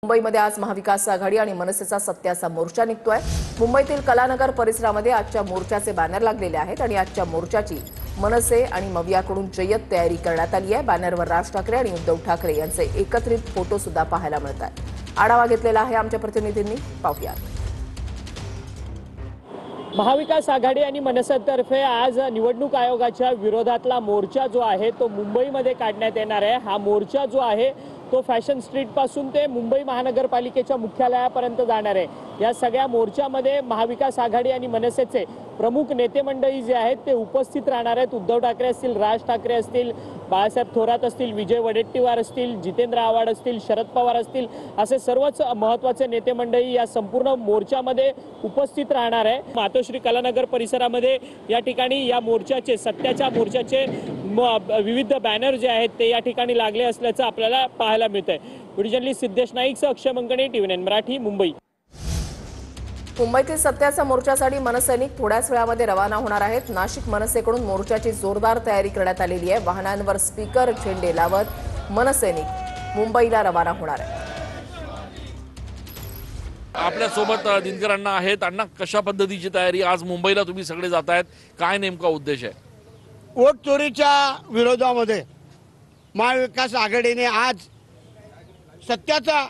मुंबईमध्ये आज महाविकास आघाडी आणि मनसेचा सत्याचा मोर्चा निघतोय। मुंबईतील कलानगर परिसरामध्ये आजच्या मोर्चाचे बॅनर लागलेले आहेत आणि आजच्या मोर्चाची मनसे आणि मवियाकडून जय्यत तयारी करण्यात आली आहे। बॅनरवर राज ठाकरे आणि उद्धव ठाकरे यांचे एकत्रित फोटो सुद्धा पाहायला मिळतात। आढावा घेतलेला आहे आमच्या प्रतिनिधींनी, पाहूयात। महाविकास आघाडी आणि मनसेतर्फे आज निवडणूक आयोगाच्या विरोधातला मोर्चा जो आहे तो मुंबईमध्ये काढण्यात येणार आहे। हा मोर्चा जो आहे तो फॅशन स्ट्रीट पासून ते मुंबई महानगरपालिकेच्या मुख्यालयापर्यंत जाणार आहे। या सगळ्या मोर्चामध्ये महाविकास आघाडी आणि मनसेचे प्रमुख नेते मंडळी जे आहेत ते उपस्थित राहणार आहेत। उद्धव ठाकरे असतील, राज ठाकरे असतील, बाळासाहेब थोरात असतील, विजय वडेट्टीवार असतील, जितेंद्र आव्हाड असतील, शरद पवार असतील, असे सर्वच महत्त्वाचे नेते मंडळी या संपूर्ण मोर्चामध्ये उपस्थित राहणार आहे। मातोश्री कलानगर परिसरामध्ये या ठिकाणी या मोर्चाचे सत्याच्या मोर्चाचे विविध बॅनर जे आहेत ते या ठिकाणी लागले असल्याचं आपल्याला पाहायला मिळतंय। व्हिडिओ जर्नलिस्ट सिद्धेश नाईकसह अक्षय मंगणे, TV9 मराठी, मुंबई। मुंबईतील सत्याच्या मोर्चासाठी मनसैनिक थोड्याच वेळामध्ये रवाना होणार आहेत। नाशिक मनसेकडून मोर्चाची जोरदार तयारी करण्यात आलेली आहे। वाहनांवर स्पीकर, झेंडे लावत मनसैनिक मुंबईला रवाना होणार आहेत। आपल्या सोबत दिनकरांना आहेत। अण्णा, कशा पद्धतीची तयारी आज मुंबईला तुम्ही सगळे जात आहेत, काय नेमका उद्देश आहे? वोट चोरीच्या विरोधामध्ये महाविकास आघाडीने आज सत्याचा